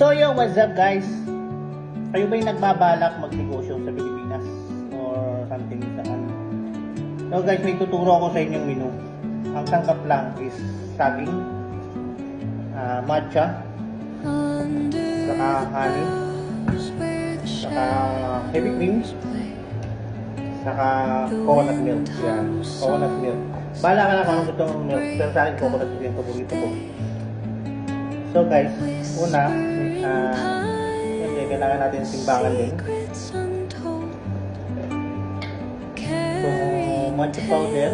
So yo, what's up guys? Kayo ba yung nagbabalak magnegosyo sa Pilipinas or something saan? So guys, may tuturo ako sa inyong menu. Ang sangkap lang is saging, matcha, saka honey, saka heavy cream, saka coconut milk. Yan, coconut milk. Bahala ka na kung ano gusto mong milk, pero sa akin coconut milk yung paborito ko. So guys, una, kailangan natin timbangan din. So, matcha powder.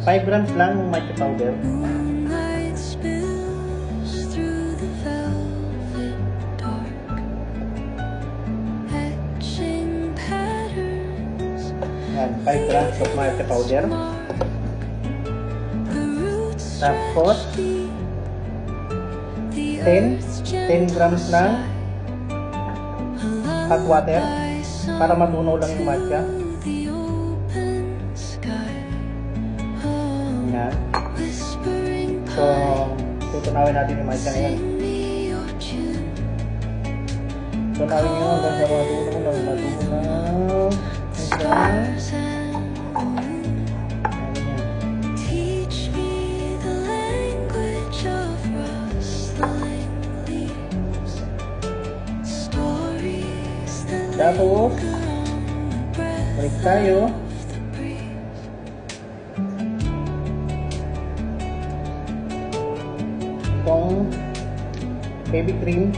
5 grams lang yung matcha powder. Yan, 5 grams of matcha powder. Tapos 10 grams ng hot water para matunaw lang yung matcha. Yan. So, tutunawin natin yung matcha ngayon. Tunawin nyo hanggang sa matunaw. Tapos, balik tayo. Itong heavy cream,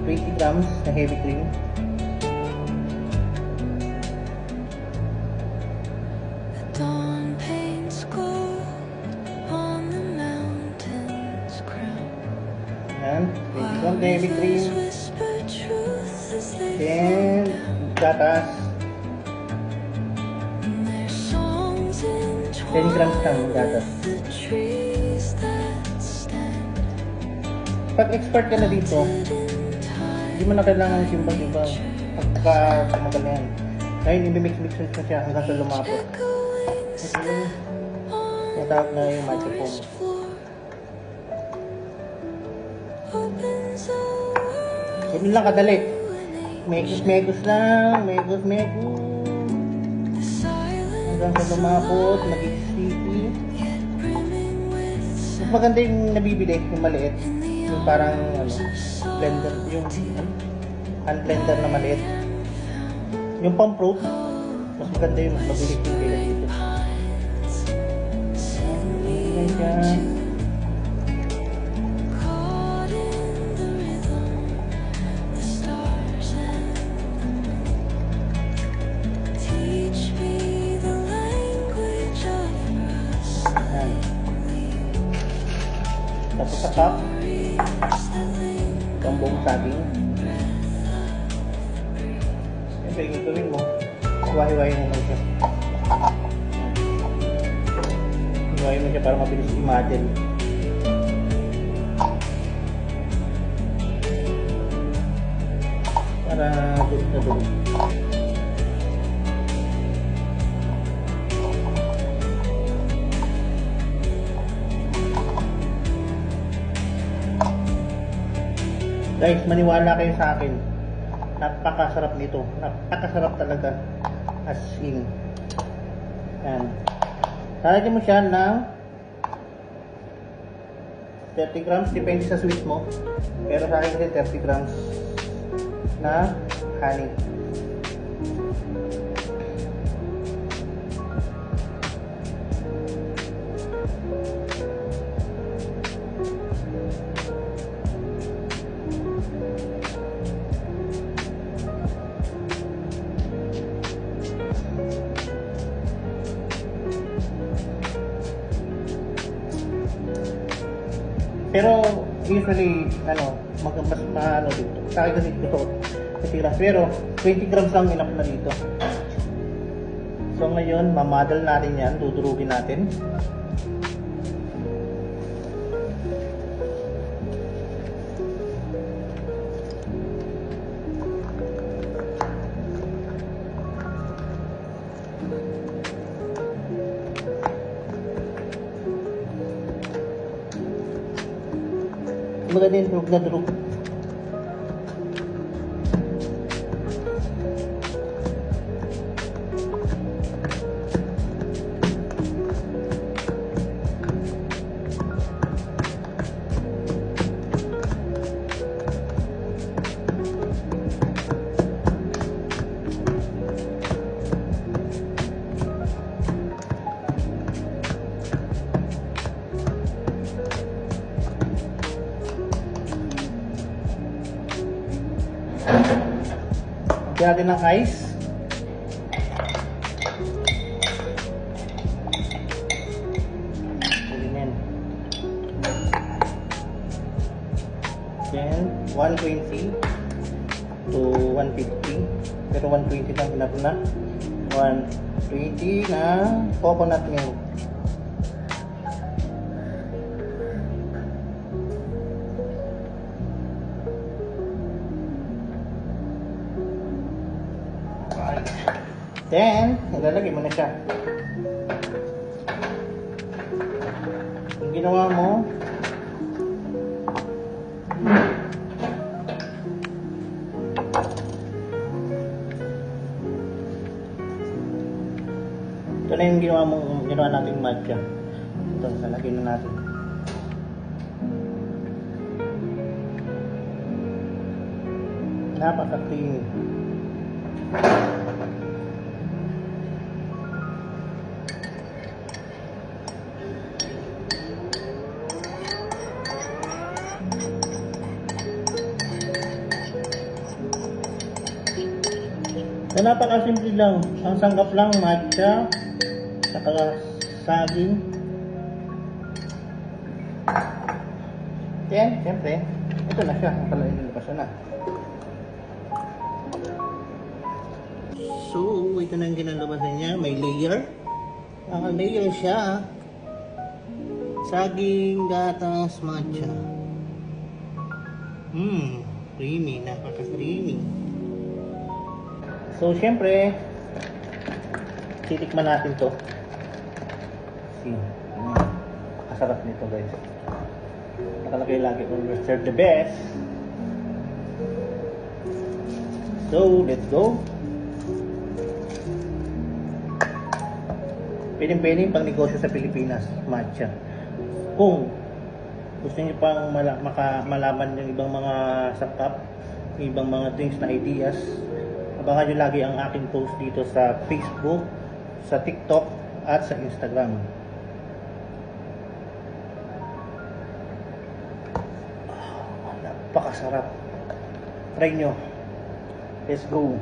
20 grams na heavy cream. Yan, 20 grams na heavy cream. Then, gatas. 10 grams lang gatas. Pag expert ka na dito, hindi mo na kailangan simbang-simbang. Pagka tumagal na yan. Ngayon, i-mix-mix na siya hanggang sa lumapot. Okay. Natawag na yung matcha foam. Ganun lang kadali. Megus lang, megus. Hanggang sa lumapot, nag-sticky. Mas maganda yung nabibili, yung maliit. Yung parang, blender, yung hand blender na maliit. Yung pump fruit, mas maganda yung mas mabilis yung bila dito. Ayan. Tapos sa cup, itong buong saging. Siyempre, gagawin mo, hiwa-hiwain mo siya. Hiwain mo siya para mabilis i-model. Para dulot na dulot. Guys, maniwala kayo sa akin. Napakasarap nito. Napakasarap talaga. As in. Yan. Lalagyan mo siya ng 30 grams. Depende sa sweet mo. Pero sa akin kasi 30 grams na honey. Pero usually mas maano dito. Sa akin kasi gusto ko 30 grams. Pero 20 grams lang enough na dito. So ngayon, mamadal natin yan. Dudurugin natin. Maganda yung durog na durog. Lagyan natin ng ice. Ganyan. Then 120 to 150. Pero 120 lang enough na. 120 na coconut milk. Then, ilalagay mo na siya. Yung ginawa mo, ito na yung ginawa nating matcha. Ito, lalagay na natin. Napaka-creamy. So, napakasimple lang. Ang sangkap lang, matcha, saka saging. Then, siyempre, ito na siya. Ang pala inilabas na. So, ito na yung kinalabasan niya. May layer. Ang layer siya. Saging, gatas, matcha. Creamy. Napaka-creamy. So, syempre, titikman natin to. See, kasarap nito guys. Nakalagay lagi kung serve the best. So, let's go. Pwedeng pang negosyo sa Pilipinas, matcha. Kung gusto niyo pang malaman yung ibang mga sangkap, ibang mga drinks na ideas, abangan nyo lagi ang aking post dito sa Facebook, sa TikTok, at sa Instagram. Napakasarap. Try nyo. Let's go.